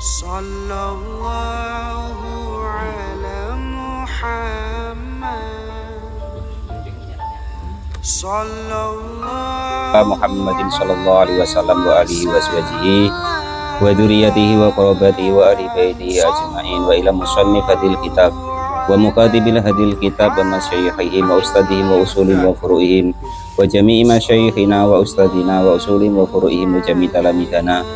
Sallallahu ala Muhammad. Muhammadin sallallahu alaihi wasallam wa alihi wa sahbihi wa dzurriyyatihi wa qarabatihi wa ahli baitihi ajma'in wa ila musannifil kitab wa muqaddibil hadil kitab wa masyayikhihim wa ustadihim wa usulihim wa furu'ihim wa jami'i masyayikhina wa ustadina wa usulihim wa furu'ihim wa jami'i talamidana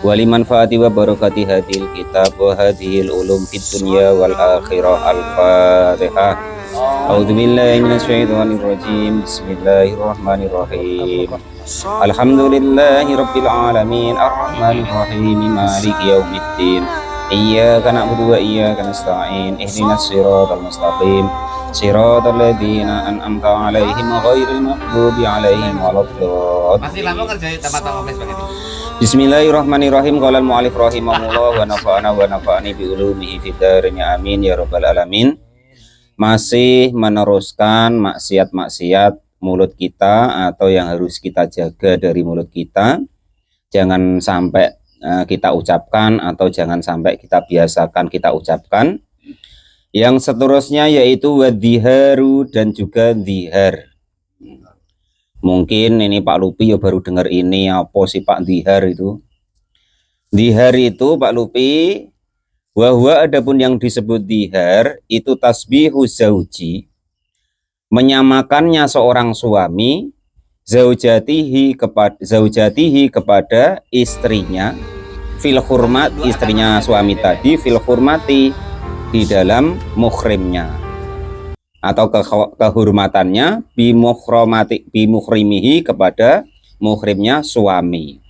wa liman fa'ati wa barakati hadil kitab wa hadhil ulum fid dunya wal akhirah. Al-Fatihah. A'udzu billahi minasyaitonir rajim. Bismillahirrahmanirrahim. Alhamdulillahi rabbil alamin arrahmanir rahim maliki yaumiddin. Iyyaka na'budu wa iyyaka nasta'in. Ihdinas siratal mustaqim. Siratal ladzina an'amta 'alaihim ghairil maghdubi 'alaihim waladdallin. Masih lama kerja tempat begitu. Bismillahirrahmanirrahim. Qala al-mu'allif rahimahullah wa nafa'ana wa nafa'ani bi ulumihi fid dharain amin ya rabbal alamin. Masih meneruskan maksiat-maksiat mulut kita atau yang harus kita jaga dari mulut kita. Jangan sampai kita ucapkan atau jangan sampai kita biasakan kita ucapkan. Yang seterusnya yaitu wadhiharu dan juga dhihar. Mungkin ini Pak Lupi ya baru dengar ini, apa sih Pak dhihar itu? Dhihar itu Pak Lupi, wahwa adapun yang disebut dhihar itu tasbihu zauji, menyamakannya seorang suami zaujatihi kepada istrinya fil hurmat, istrinya suami tadi fil hurmati, di dalam muhrimnya atau kehormatannya bimukhrimihi, kepada muhrimnya suami.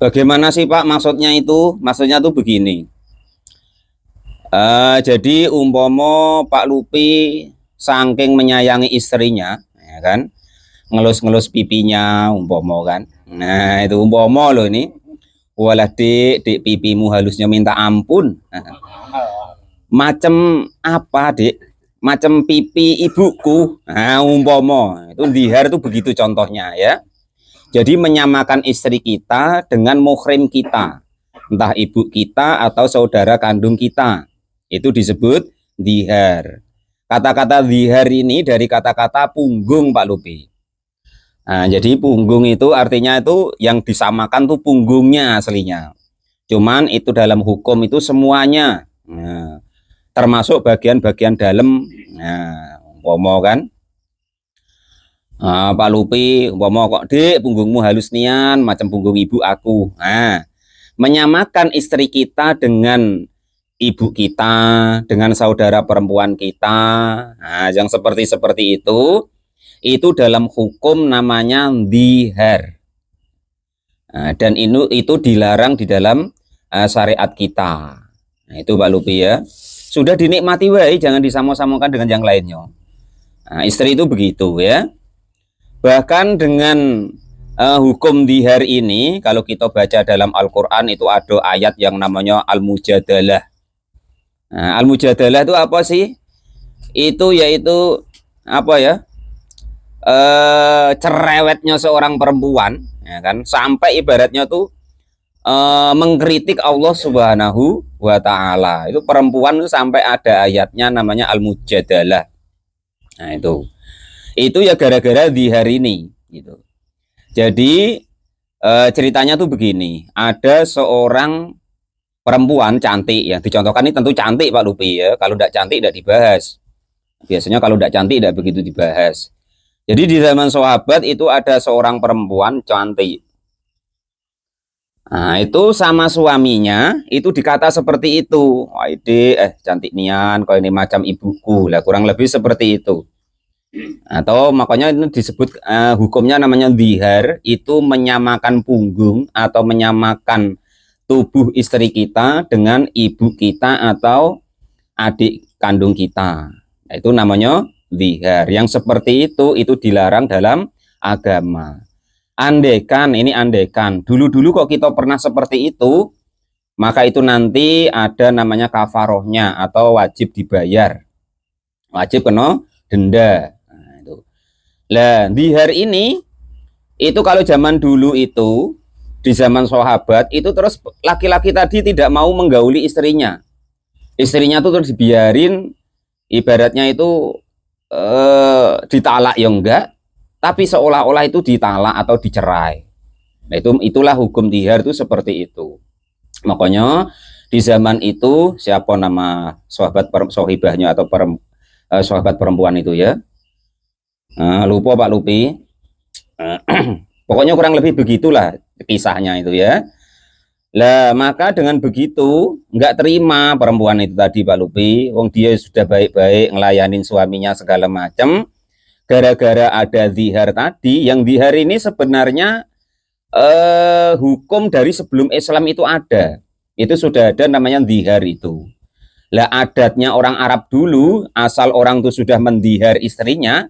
Bagaimana sih Pak maksudnya itu? Maksudnya tuh begini. Jadi umpama Pak Lupi saking menyayangi istrinya, ya kan, ngelus-ngelus pipinya umpama kan. Nah itu umpama loh ini. Walah dek pipimu halusnya minta ampun. Macem apa dek? Macem pipi ibuku. Nah umpama itu dhihar itu begitu contohnya ya. Jadi menyamakan istri kita dengan muhrim kita, entah ibu kita atau saudara kandung kita, itu disebut dhihar. Kata-kata dhihar ini dari kata-kata punggung Pak Lupi. Nah, jadi punggung itu artinya itu yang disamakan tuh punggungnya aslinya. Cuman itu dalam hukum itu semuanya. Nah, termasuk bagian-bagian dalam. Nah, umpama kan. Pak Lupi, umpama kok dek punggungmu halus nian macam punggung ibu aku. Nah, menyamakan istri kita dengan ibu kita, dengan saudara perempuan kita. Nah, yang seperti itu dalam hukum namanya dhihar. Nah, dan itu dilarang di dalam syariat kita. Nah, itu Pak Lupi ya. Sudah dinikmati wae, jangan disamakan dengan yang lainnya. Nah, istri itu begitu ya. Bahkan dengan hukum dhihar ini, kalau kita baca dalam Al-Quran itu ada ayat yang namanya Al-Mujadalah. Nah, Al-Mujadalah itu apa sih? Itu yaitu apa ya? Cerewetnya seorang perempuan, ya kan? Sampai ibaratnya tuh mengkritik Allah Subhanahu wa Ta'ala. Itu perempuan itu sampai ada ayatnya namanya Al-Mujadalah. Nah itu ya gara-gara dhihar ini gitu. Jadi ceritanya tuh begini, ada seorang perempuan cantik ya, dicontohkan ini tentu cantik Pak Lupi ya, kalau tidak cantik tidak dibahas. Biasanya kalau tidak cantik tidak begitu dibahas. Jadi di zaman sahabat itu ada seorang perempuan cantik. Nah itu sama suaminya itu dikata seperti itu. Wah ide cantik nian, kau ini macam ibuku lah, kurang lebih seperti itu. Atau makanya itu disebut hukumnya namanya dhihar, itu menyamakan punggung atau menyamakan tubuh istri kita dengan ibu kita atau adik kandung kita. Nah, itu namanya dhihar. Yang seperti itu dilarang dalam agama. Andekan dulu-dulu kok kita pernah seperti itu, maka itu nanti ada namanya kafarohnya atau wajib dibayar, wajib kena denda. Nah, itu. Lah dhihar ini itu kalau zaman dulu itu di zaman sahabat itu terus laki-laki tadi tidak mau menggauli istrinya. Istrinya tuh terus dibiarin, ibaratnya itu ditalak ya enggak, tapi seolah-olah itu ditalak atau dicerai. Nah, itulah hukum dihar itu seperti itu. Makanya di zaman itu siapa nama sohibahnya atau sahabat perempuan itu ya? Lupa Pak Lupi. Pokoknya kurang lebih begitulah kisahnya itu ya. Lah maka dengan begitu nggak terima perempuan itu tadi Pak Lupi, wong dia sudah baik-baik ngelayanin suaminya segala macam, gara-gara ada zihar tadi. Yang zihar ini sebenarnya hukum dari sebelum Islam itu ada, itu sudah ada namanya zihar itu. Lah adatnya orang Arab dulu, asal orang itu sudah mendihar istrinya,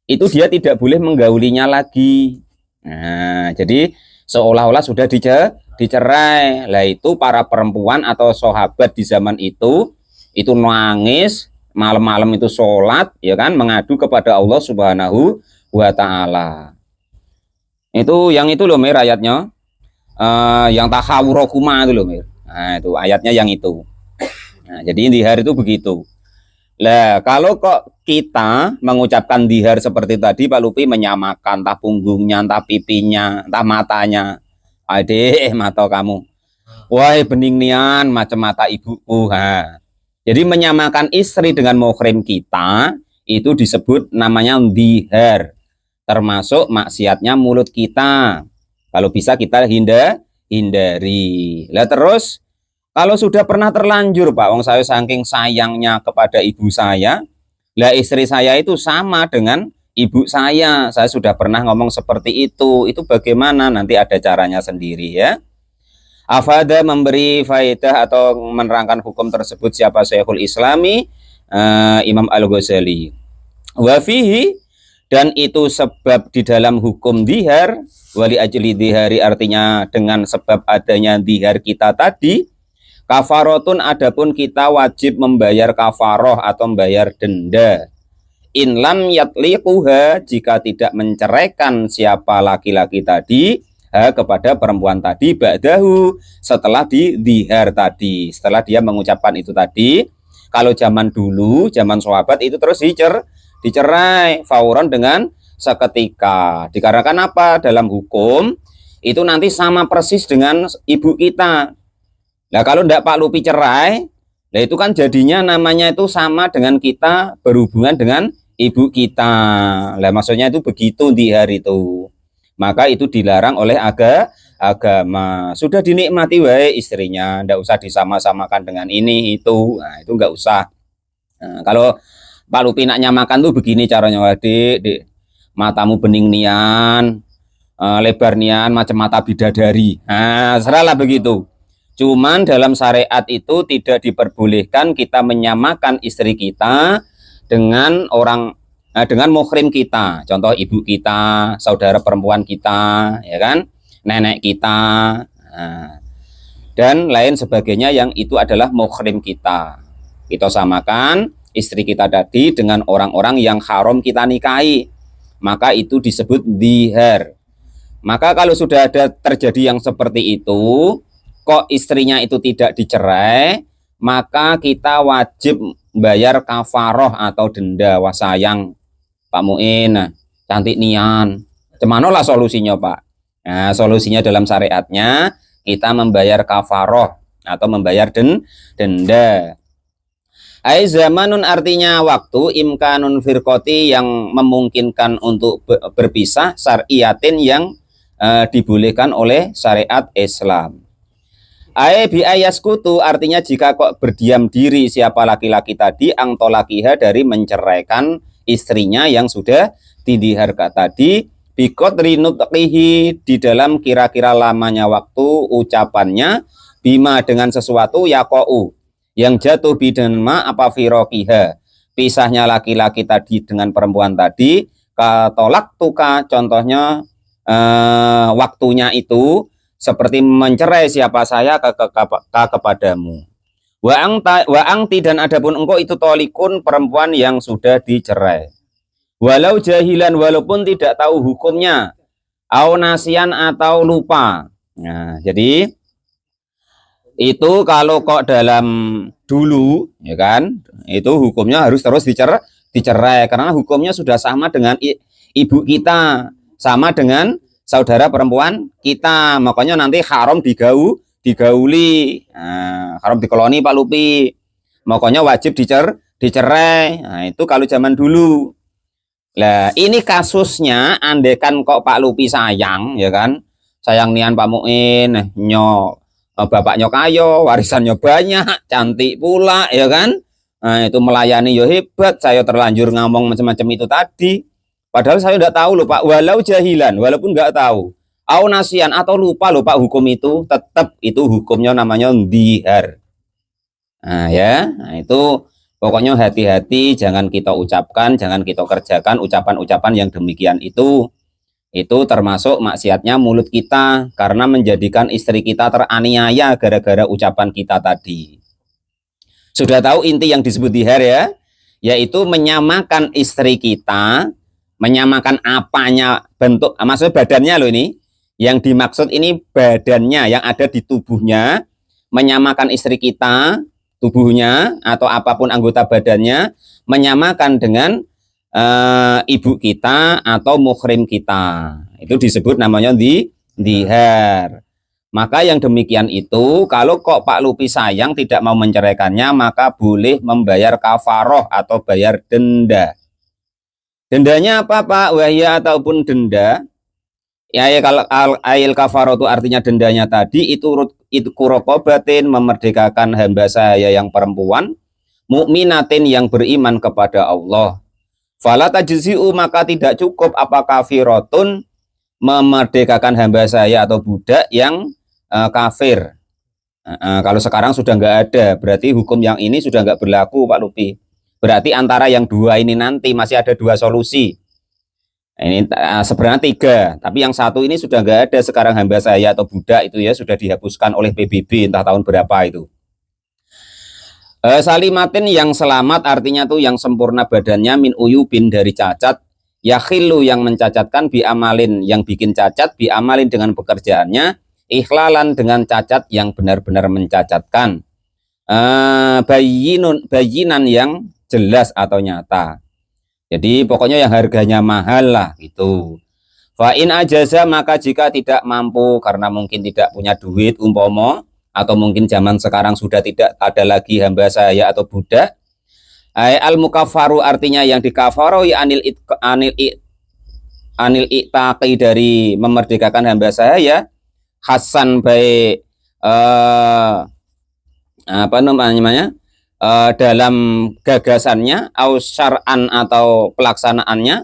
itu dia tidak boleh menggaulinya lagi. Nah, jadi seolah-olah sudah dicerai. Lah itu para perempuan atau sahabat di zaman itu nangis, malam-malam itu sholat, ya kan, mengadu kepada Allah Subhanahu wa Ta'ala. Itu yang itu loh Mir ayatnya, yang tahawurokuma itu loh Mir. Nah itu ayatnya yang itu. Nah, jadi dihar itu begitu. Lah kalau kok kita mengucapkan dihar seperti tadi Pak Lupi, menyamakan entah punggungnya, entah pipinya, entah matanya. Adek mata kamu, wahai bening nian macam mata ibuku. Jadi menyamakan istri dengan muhrim kita itu disebut namanya dihar, termasuk maksiatnya mulut kita. Kalau bisa kita hindari. Lah terus kalau sudah pernah terlanjur Pak, wong saya saking sayangnya kepada ibu saya, lah istri saya itu sama dengan ibu saya sudah pernah ngomong seperti itu bagaimana? Nanti ada caranya sendiri ya. Afada memberi faedah atau menerangkan hukum tersebut siapa? Syekhul Islami Imam Al-Ghazali. Wafihi, dan itu sebab di dalam hukum dihar, wali ajli dihari artinya dengan sebab adanya dihar kita tadi, kafarotun adapun kita wajib membayar kafaroh atau membayar denda. In lam yatliquha, jika tidak menceraikan siapa laki-laki tadi kepada perempuan tadi ba'dahu, setelah dihar tadi, setelah dia mengucapkan itu tadi. Kalau zaman dulu, zaman sahabat itu terus dicerai fauron dengan seketika. Dikarenakan apa? Dalam hukum itu nanti sama persis dengan ibu kita. Nah kalau ndak Pak Lupi cerai, nah itu kan jadinya namanya itu sama dengan kita berhubungan dengan ibu kita. Lah maksudnya itu begitu di hari itu. Maka itu dilarang oleh agama. Sudah dinikmati wae istrinya, ndak usah disama-samakan dengan ini itu. Nah, itu nggak usah. Nah, kalau Pak Lupi nak nyamakan tuh begini caranya, Dek. Matamu bening nian, lebar nian macam mata bidadari. Nah, seralah begitu. Cuman dalam syariat itu tidak diperbolehkan kita menyamakan istri kita dengan dengan muhrim kita. Contoh ibu kita, saudara perempuan kita, ya kan, nenek kita, dan lain sebagainya yang itu adalah muhrim kita. Kita samakan istri kita tadi dengan orang-orang yang haram kita nikahi. Maka itu disebut dihar. Maka kalau sudah ada terjadi yang seperti itu, kok istrinya itu tidak dicerai, maka kita wajib bayar kafaroh atau denda. Wah sayang Pak Muin, cantik nian, cemana lah solusinya Pak? Nah solusinya dalam syariatnya kita membayar kafaroh atau membayar denda. Ai zamanun artinya waktu, imkanun firqoti yang memungkinkan untuk berpisah, syariatin yang dibolehkan oleh syariat Islam. Ai bi ayaskutu artinya jika kok berdiam diri siapa laki-laki tadi angtolakiha dari menceraikan istrinya yang sudah didiharkan tadi, bikot rinutqihi di dalam kira-kira lamanya waktu ucapannya, bima dengan sesuatu yaqau yang jatuh bidanma apa firokiha, pisahnya laki-laki tadi dengan perempuan tadi, katolak tuka contohnya waktunya itu seperti mencerai siapa saya kepadamu. Wa angti dan adapun engkau itu tolikun perempuan yang sudah dicerai. Walau jahilan walaupun tidak tahu hukumnya, au nasian atau lupa. Nah, jadi itu kalau kok dalam dulu, ya kan, itu hukumnya harus terus dicerai karena hukumnya sudah sama dengan ibu kita, sama dengan saudara perempuan kita, makanya nanti haram digauli, nah, haram dikoloni Pak Lupi, makanya wajib dicerai. Nah, itu kalau zaman dulu. Lah, ini kasusnya andekan kok Pak Lupi sayang, ya kan, sayang nian Pak Muin, bapaknya kayo, warisannya banyak, cantik pula, ya kan. Nah, itu melayani yo hebat, saya terlanjur ngomong macam-macam itu tadi. Padahal saya tidak tahu loh Pak, walau jahilan, walaupun nggak tahu, au nasian atau lupa loh Pak, hukum itu tetap itu hukumnya namanya dhihar. Nah ya, nah itu pokoknya hati-hati, jangan kita ucapkan, jangan kita kerjakan ucapan-ucapan yang demikian itu. Itu termasuk maksiatnya mulut kita karena menjadikan istri kita teraniaya gara-gara ucapan kita tadi. Sudah tahu inti yang disebut dhihar ya, yaitu menyamakan istri kita, menyamakan apanya, bentuk, maksudnya badannya loh ini, yang dimaksud ini badannya yang ada di tubuhnya, menyamakan istri kita, tubuhnya atau apapun anggota badannya, menyamakan dengan ibu kita atau muhrim kita, itu disebut namanya dhihar. Maka yang demikian itu kalau kok Pak Lupi sayang tidak mau menceraikannya, maka boleh membayar kafaroh atau bayar denda. Dendanya apa Pak? Wahya ataupun denda ya, kalau ail kafaroh itu artinya dendanya tadi itu kurokobatin, memerdekakan hamba saya yang perempuan, mukminatin yang beriman kepada Allah. Fala tajzi'u, maka tidak cukup apa kafirotun, memerdekakan hamba saya atau budak yang kafir. Kalau sekarang sudah nggak ada, berarti hukum yang ini sudah nggak berlaku Pak Lupi. Berarti antara yang dua ini nanti masih ada dua solusi. Ini sebenarnya tiga, tapi yang satu ini sudah nggak ada sekarang, hamba saya atau budak itu ya sudah dihapuskan oleh PBB entah tahun berapa itu. Salimatin yang selamat artinya tuh yang sempurna badannya, min uyubin dari cacat, yakhilu yang mencacatkan, bi amalin yang bikin cacat, bi amalin dengan pekerjaannya, ikhlalan dengan cacat yang benar-benar mencacatkan, bayinan yang jelas atau nyata. Jadi pokoknya yang harganya mahal lah gitu. Fa in ajaza, maka jika tidak mampu karena mungkin tidak punya duit umpomo, atau mungkin zaman sekarang sudah tidak ada lagi hamba saya atau budak, al mukafaru artinya yang dikafaroi anil iktaqi dari memerdekakan hamba saya, hasan baik apa namanya dalam gagasannya, aus syar'an atau pelaksanaannya,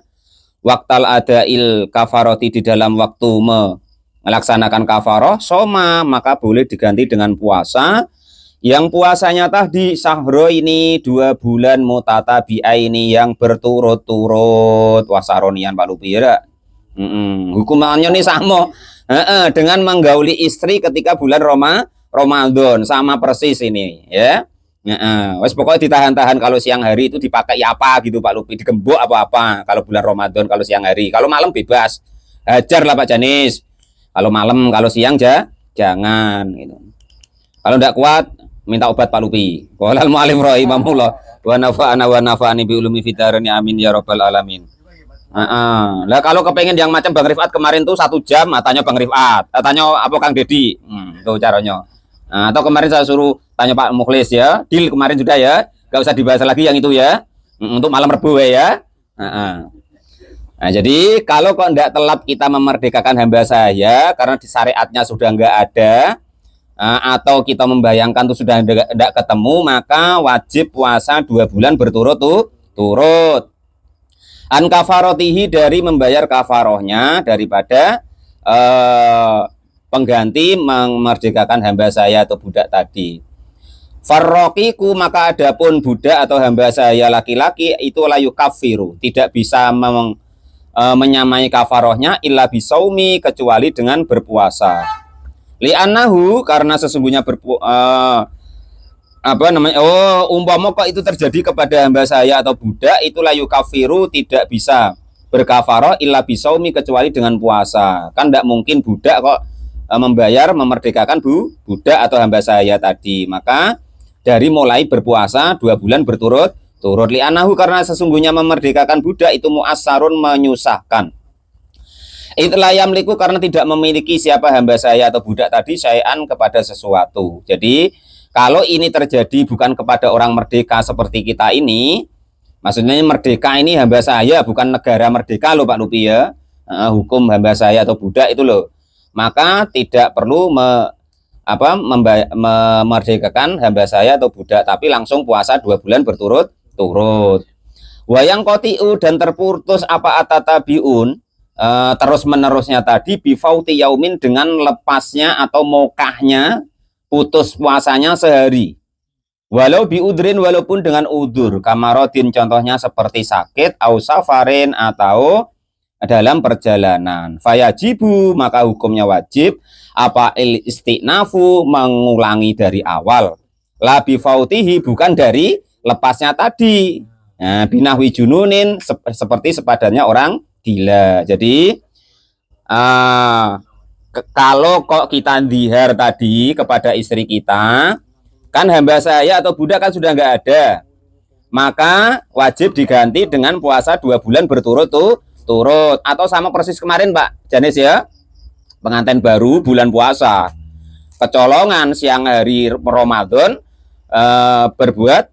waktal adail kafaroti di dalam waktu melaksanakan kafaroh, soma maka boleh diganti dengan puasa. Yang puasanya tadi sahro ini 2 bulan mutatabi'a ini yang berturut-turut, wasaronian Pak Lupi ya. Hukumannya ini sama dengan menggauli istri ketika bulan Ramadan, sama persis ini ya. Wes pokoknya ditahan-tahan, kalau siang hari itu dipakai apa gitu Pak Lupi, digembok apa-apa kalau bulan Ramadan, kalau siang hari, kalau malam bebas hajar lah Pak Janis. Kalau malam, kalau siang jangan gitu. Kalau tidak kuat minta obat Pak Lupi. Qolal mu'alim rahimahullah wa nafa'ani bi ulumi fitarani amin ya rabbal alamin. Lah kalau kepengen yang macam Bang Rifat kemarin tuh 1 jam, tanya Bang Rifat, tanya apa Kang Dedi, tuh caranya. Atau kemarin saya suruh tanya Pak Mukhlis ya, deal kemarin sudah ya, gak usah dibahas lagi yang itu ya, untuk malam Rebu ya. Nah, jadi kalau kok tidak telat kita memerdekakan hamba saya karena di syariatnya sudah nggak ada, atau kita membayangkan itu sudah tidak ketemu, maka wajib puasa 2 bulan berturut-turut. An kafarotihi, dari membayar kafarohnya daripada pengganti memerdekakan hamba saya atau budak tadi. Farroqiku, maka adapun budak atau hamba saya laki-laki itu layu kafiru, tidak bisa menyamai kafarohnya illa bisaumi, kecuali dengan berpuasa. Li'annahu, karena sesungguhnya umpama kok itu terjadi kepada hamba saya atau budak, itu layu kafiru, tidak bisa berkafaroh illa bisaumi, kecuali dengan puasa. Kan tidak mungkin budak kok membayar memerdekakan budak atau hamba sahaya tadi. Maka dari mulai berpuasa 2 bulan berturut-turut li'anahu, karena sesungguhnya memerdekakan budak itu mu'assarun, menyusahkan. Itulah yamliku, karena tidak memiliki siapa hamba sahaya atau budak tadi syai'an kepada sesuatu. Jadi kalau ini terjadi bukan kepada orang merdeka seperti kita ini, maksudnya merdeka ini hamba sahaya, bukan negara merdeka loh Pak Lupi ya, hukum hamba sahaya atau budak itu loh, maka tidak perlu memerdekakan hamba sahaya atau budak, tapi langsung puasa 2 bulan berturut-turut. Wayang kotiu, dan terputus apa atatabiun, terus menerusnya tadi, bifauti yaumin, dengan lepasnya atau mokahnya putus puasanya sehari, walau biudrin, walaupun dengan udur, kamarodin contohnya seperti sakit, au safarin, atau dalam perjalanan. Fayajibu, maka hukumnya wajib apa istiqnafu, mengulangi dari awal, la bifautihi, bukan dari lepasnya tadi. Nah, binahwi jununin, seperti sepadannya orang gila. Jadi kalau kok kita dihar tadi kepada istri kita, kan hamba sahaya atau budak kan sudah nggak ada, maka wajib diganti dengan puasa 2 bulan berturut-turut, atau sama persis kemarin Pak Janis ya, pengantin baru bulan puasa, kecolongan siang hari Ramadan, berbuat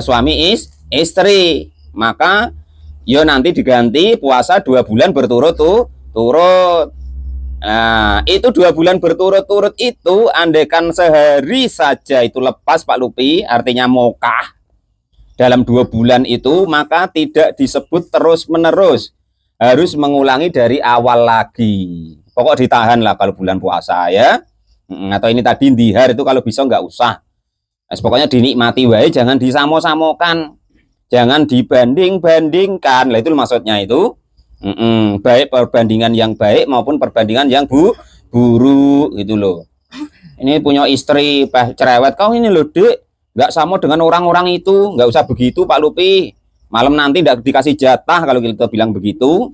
suami istri, maka yo nanti diganti puasa 2 bulan berturut-turut. Nah, itu 2 bulan berturut-turut itu, andaikan sehari saja itu lepas Pak Lupi, artinya mokah dalam 2 bulan itu, maka tidak disebut terus-menerus, harus mengulangi dari awal lagi. Pokok ditahan lah kalau bulan puasa ya. Atau ini tadi dihar itu kalau bisa nggak usah. Nah, pokoknya dinikmati wae, jangan disamo-samokan, jangan dibanding-bandingkan. Lah itu maksudnya itu. Baik perbandingan yang baik maupun perbandingan yang buruk gitu loh. Ini punya istri cerewet, kau ini loh Dek, nggak sama dengan orang-orang itu, nggak usah begitu Pak Lupi, malam nanti nggak dikasih jatah kalau kita bilang begitu.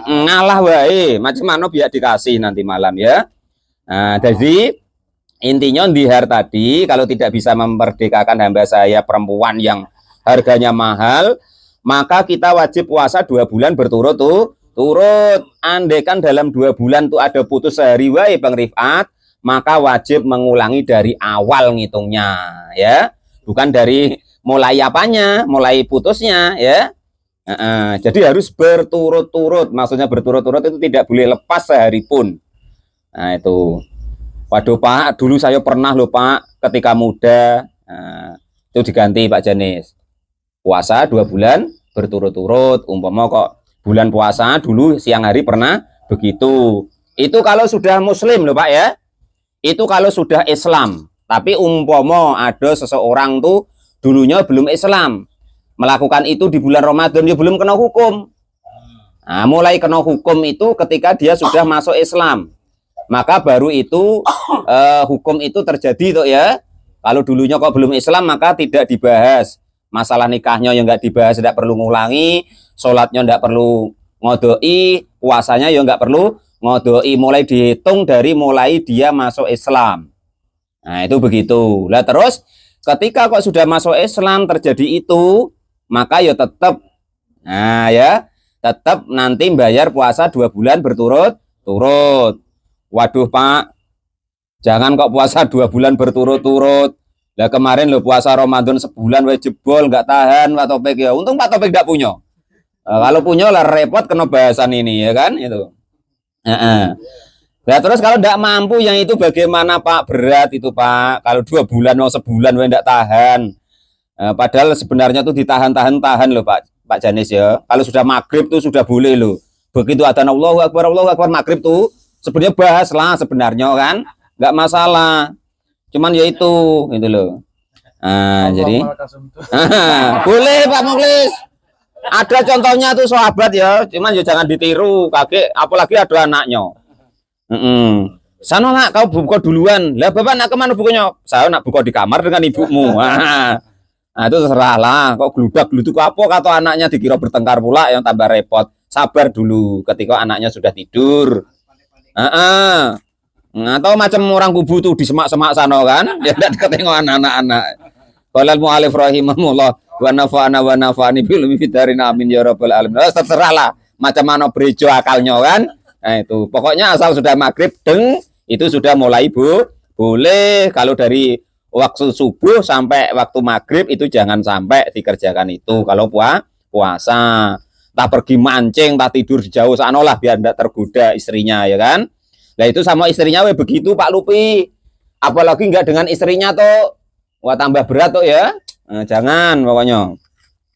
Ngalah wae, macam mana biar dikasih nanti malam ya. Nah, jadi intinya dihar tadi, kalau tidak bisa memerdekakan hamba sahaya perempuan yang harganya mahal, maka kita wajib puasa 2 bulan berturut-turut. Andaikan dalam 2 bulan tuh ada putus sehari wae Bang Rifat, maka wajib mengulangi dari awal ngitungnya ya, bukan dari mulai apanya, mulai putusnya ya. Jadi harus berturut-turut, maksudnya berturut-turut itu tidak boleh lepas sehari pun. Nah itu, waduh Pak, dulu saya pernah loh Pak, ketika muda, itu diganti Pak Janis, puasa 2 bulan berturut-turut. Umpama kok bulan puasa dulu siang hari pernah begitu, itu kalau sudah muslim loh Pak ya, itu kalau sudah Islam. Tapi umpama ada seseorang tuh dulunya belum Islam, melakukan itu di bulan Ramadan, dia belum kena hukum. Nah, mulai kena hukum itu ketika dia sudah masuk Islam, maka baru itu hukum itu terjadi tuh ya. Kalau dulunya kok belum Islam, maka tidak dibahas. Masalah nikahnya yang nggak dibahas, tidak perlu ngulangi, sholatnya nggak perlu ngodoi, puasanya yang nggak perlu ngodoi, mulai dihitung dari mulai dia masuk Islam. Nah itu begitu. Lah terus ketika kok sudah masuk Islam terjadi itu, maka ya tetap, nah ya tetap nanti bayar puasa 2 bulan berturut-turut. Waduh Pak, jangan kok puasa 2 bulan berturut-turut. Lah kemarin lo puasa Ramadan sebulan wae jebol, nggak tahan Pak Topik ya. Untung Pak Topik nggak punya. Kalau punya lah repot kena bahasan ini ya kan itu. Nah terus kalau nggak mampu yang itu bagaimana Pak? Berat itu Pak. Kalau 2 bulan mau sebulan wae nggak tahan. Padahal sebenarnya tuh ditahan-tahan loh Pak Janis ya. Kalau sudah maghrib tuh sudah boleh loh. Begitu adzan Allahu Akbar maghrib tuh sebenarnya bahas lah sebenarnya kan, nggak masalah. Cuman ya itu gitu loh. Jadi boleh Pak Muklis. Ada contohnya tuh sahabat ya, cuman ya jangan ditiru kakek, apalagi ada anaknya. Sana nak kau buka duluan. Lah bapak nak kemana bukanya? Saya nak buka di kamar dengan ibumu. Nah itu terserah lah. Kok geludak-geluduk apa kata anaknya, dikira bertengkar pula yang tambah repot. Sabar dulu ketika anaknya sudah tidur. Atau macam orang kubu tuh di semak-semak sana kan, ya tidak ketengok anak-anak. Qala al-mu'allif rahimahullah wa nafa'ani bil fidarin amin ya rabbal alamin. Terserah lah macam mana berejo akalnya kan. Nah itu pokoknya asal sudah maghrib itu sudah mulai boleh. Kalau dari waktu subuh sampai waktu maghrib itu jangan sampai dikerjakan itu kalau puasa. Tak pergi mancing, tak tidur di jauh sana lah biar tidak tergoda istrinya ya kan. Nah itu sama istrinya begitu Pak Lupi. Apalagi enggak dengan istrinya tuh. Wah tambah berat tuh ya. Nah, jangan pokoknya.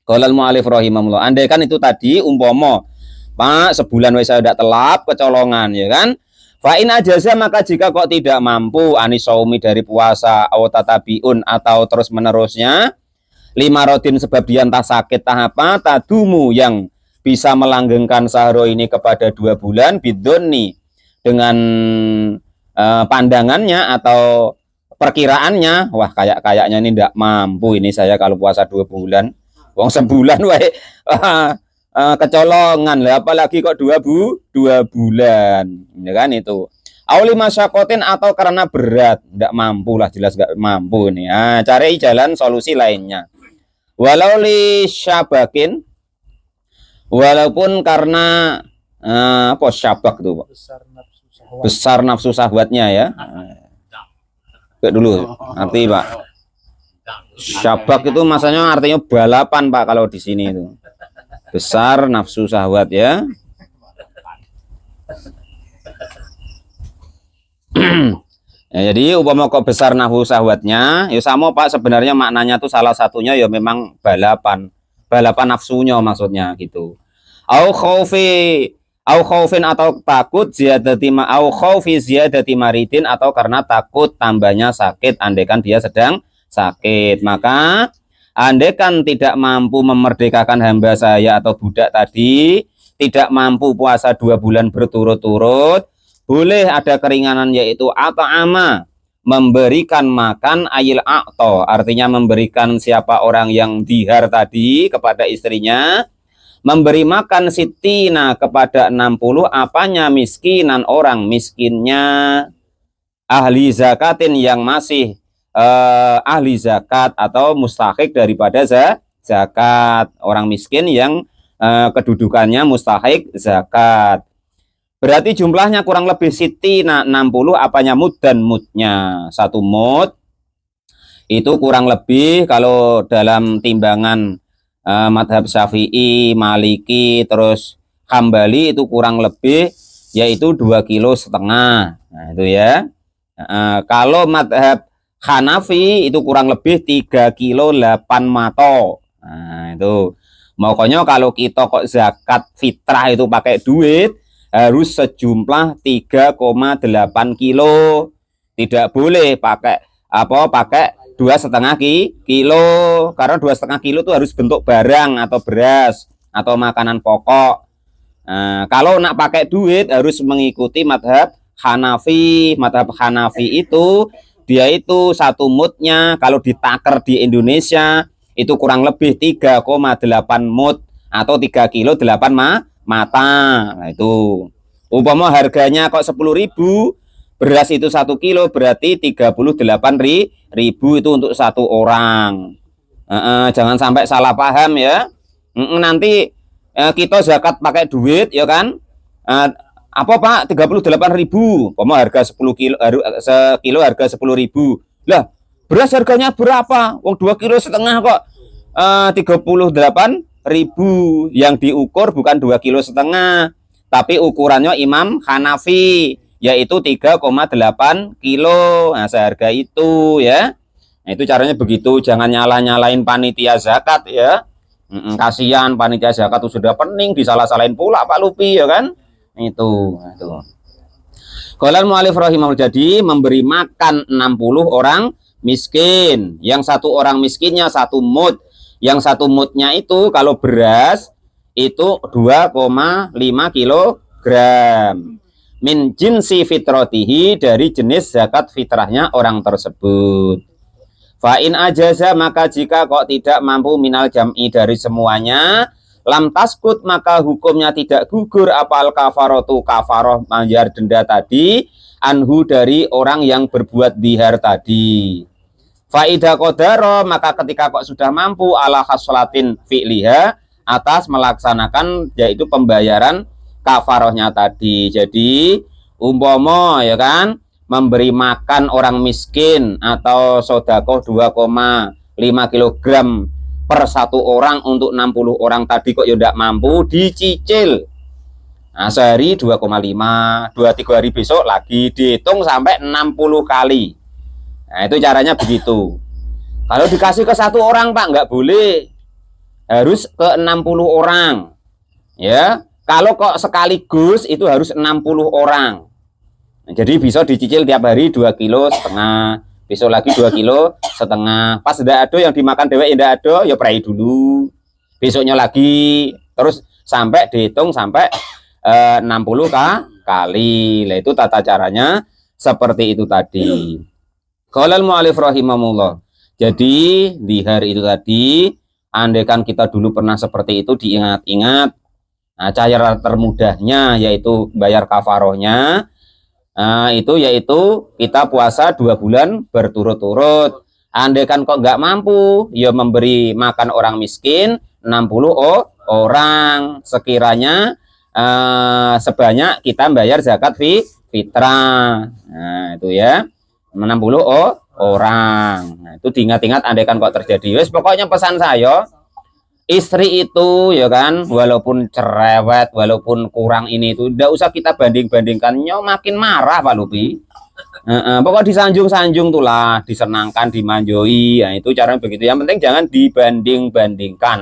Qala al-mu'allif rahimahullah. Andai kan itu tadi umpama Pak sebulan wis tidak telap kecolongan ya kan. Fa in ajaza maka jika kok tidak mampu anisaumi dari puasa atau tatabiun atau terus menerusnya lima rodin sebab dia entah sakit tah apa tadumu yang bisa melanggengkan sahro ini kepada 2 bulan bidoni dengan pandangannya atau perkiraannya, wah kayaknya ini tidak mampu ini saya kalau puasa 2 bulan, wong sebulan wae kecolongan lah, apalagi kok 2 bulan, ya kan itu. Auli masyakotin atau karena berat, tidak mampu lah jelas nggak mampu nih. Nah, cari jalan solusi lainnya. Walau li syabakin, walaupun karena apa syabak tuh Pak? Besar nafsu syahwatnya ya. Dulu arti Pak. Syabak itu masanya artinya balapan Pak kalau di sini itu. Besar nafsu syahwat ya. Ya, jadi upama kok besar nafsu syahwatnya, ya sama Pak sebenarnya maknanya tuh salah satunya ya memang balapan nafsunya maksudnya gitu. Au khaufin atau takut ziyadati au khaufi ziyadati maridin atau karena takut tambahnya sakit andaikan dia sedang sakit. Maka andaikan tidak mampu memerdekakan hamba saya atau budak tadi, tidak mampu puasa 2 bulan berturut-turut, boleh ada keringanan yaitu ata'ama, memberikan makan ayil a'to, artinya memberikan siapa orang yang dihar tadi kepada istrinya, memberi makan sitina kepada 60 apanya miskinan orang miskinnya ahli zakatin yang masih ahli zakat atau mustahik daripada zakat, orang miskin yang kedudukannya mustahik zakat. Berarti jumlahnya kurang lebih sitina 60 apanya mud dan mudnya. 1 mud itu kurang lebih kalau dalam timbangan madhab Syafi'i, Maliki, terus Hambali itu kurang lebih yaitu 2,5 kilo. Nah itu ya. Kalau madhab Hanafi itu kurang lebih 3,8 kilo. Nah itu. Makanya kalau kita kok zakat fitrah itu pakai duit harus sejumlah 3,8 kilo. Tidak boleh pakai pakai 2,5 kilo, karena 2,5 kilo itu harus bentuk barang atau beras atau makanan pokok. Kalau nak pakai duit harus mengikuti madhab Hanafi. Madhab Hanafi itu dia itu 1 mudnya kalau ditaker di Indonesia itu kurang lebih 3,8 mud atau 3 kilo 8 mata. Nah itu umpama harganya kok 10.000, beras itu 1 kilo berarti 38.000 itu untuk 1 orang. Jangan sampai salah paham ya. Nanti kita zakat pakai duit ya kan. Apa Pak 38.000, umpama harga 10 kilo sekilo harga 10.000. Lah beras harganya berapa? Wong 2,5 kilo kok 38.000. Yang diukur bukan 2,5 kilo, tapi ukurannya Imam Hanafi yaitu 3,8 kilo. Nah seharga itu ya. Nah itu caranya begitu. Jangan nyalain panitia zakat ya. Kasihan panitia zakat itu sudah pening disalah-salahin pula Pak Lupi ya kan. Itu. Qala al-mu'allif rahimahullah, jadi memberi makan 60 orang miskin. Yang 1 orang miskinnya 1 mud. Yang 1 mudnya itu kalau beras itu 2,5 kilogram. Min jinsi fitratihi, dari jenis zakat fitrahnya orang tersebut. Fa'in ajaza, maka jika kok tidak mampu minal jam'i dari semuanya, lam taskut, maka hukumnya tidak gugur apal kafarotu kafaroh bayar denda tadi anhu dari orang yang berbuat dihar tadi. Faida qadara, maka ketika kok sudah mampu ala khaslatin fi'liha, atas melaksanakan yaitu pembayaran kafarohnya tadi. Jadi umpama ya kan memberi makan orang miskin atau sodakoh 2,5 kilogram per satu orang untuk 60 orang tadi kok ya tidak mampu, dicicil. Nah, sehari 2,5, 2-3 hari besok lagi, dihitung sampai 60 kali. Nah, itu caranya begitu. Kalau dikasih ke satu orang Pak, nggak boleh. Harus ke 60 orang. Ya, kalau kok sekaligus itu harus 60 orang. Nah, jadi bisa dicicil tiap hari 2,5 kilo, besok lagi 2,5 kilo. Pas tidak ada yang dimakan dewek, tidak ada, ya perai dulu. Besoknya lagi, terus sampai dihitung sampai 60 kali. Nah, itu tata caranya seperti itu tadi. Qalal mu'alif rahimahullah. Jadi di hari itu tadi, andaikan kita dulu pernah seperti itu, diingat-ingat. Nah, cara termudahnya yaitu bayar kafarohnya. Nah, itu yaitu kita puasa 2 bulan berturut-turut. Andaikan kok nggak mampu, ya memberi makan orang miskin 60 orang. Sekiranya sebanyak kita bayar zakat fitrah. Nah, itu ya 60 orang. Nah, itu diingat-ingat andaikan kok terjadi. Wes pokoknya pesan saya, istri itu ya kan, walaupun cerewet, walaupun kurang ini itu, tidak usah kita banding-bandingkan, makin marah Pak Lupi. Pokok disanjung-sanjung tuh lah, disenangkan, dimanjoi. Nah, itu caranya begitu. Yang penting jangan dibanding-bandingkan.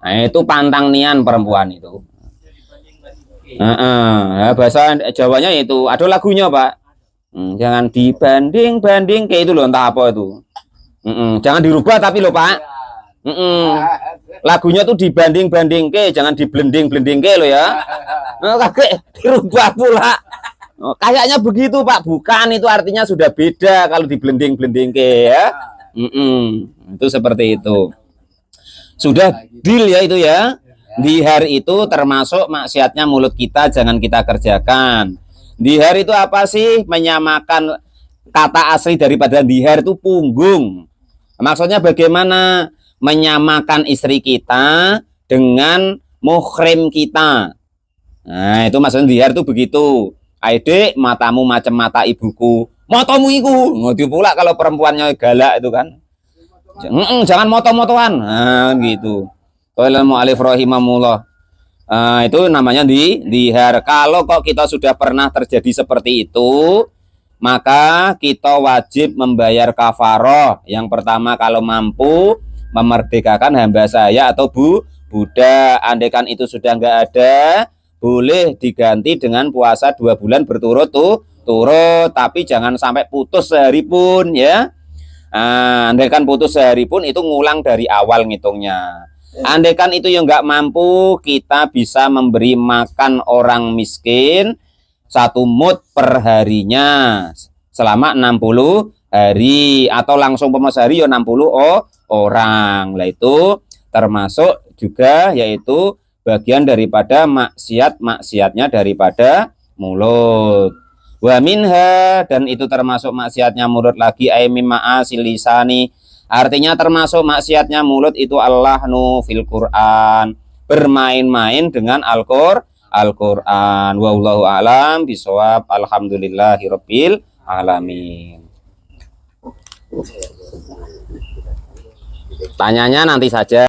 Nah, itu pantang nian perempuan itu. Bahasa Jawanya itu ada lagunya Pak. Jangan dibanding-banding kayak itu loh, entah apa itu. Jangan dirubah tapi loh Pak. Lagunya tuh dibanding-banding ke, jangan diblending-blending ke lo ya. Kakek dirubah pula. Kayaknya begitu Pak, bukan, itu artinya sudah beda kalau diblending-blending ke ya. Itu seperti itu. Sudah deal ya itu ya. Di hari itu termasuk maksiatnya mulut kita jangan kita kerjakan. Dihar itu apa sih? Menyamakan kata asli daripada dihar itu punggung. Maksudnya bagaimana? Menyamakan istri kita dengan muhrim kita. Nah, itu maksudnya dihar itu begitu. Adik, matamu macam mata ibuku. Matamu iku. Ngodi pula kalau perempuannya galak itu kan. Jangan moto-motoan. Nah, gitu. Qalal mu'alif rahimahullah. Itu namanya dihar. Kalau kok kita sudah pernah terjadi seperti itu, maka kita wajib membayar kafaroh. Yang pertama, kalau mampu memerdekakan hamba saya atau budak. Andaikan itu sudah nggak ada, boleh diganti dengan puasa 2 bulan berturut-turut, tapi jangan sampai putus sehari pun ya. Andaikan putus sehari pun itu ngulang dari awal ngitungnya. Andaikan itu yang nggak mampu, kita bisa memberi makan orang miskin 1 mud per harinya selama 60 hari atau langsung sehari ya 60 orang. Lah itu termasuk juga yaitu bagian daripada maksiatnya daripada mulut. Wa minha, dan itu termasuk maksiatnya mulut lagi, aimim ma'asil lisani. Artinya termasuk maksiatnya mulut itu Allahnu fil Quran, bermain-main dengan Al-Quran. Wallahu a'lam bishawab. Alhamdulillahirabbil alamin. Tanyanya nanti saja.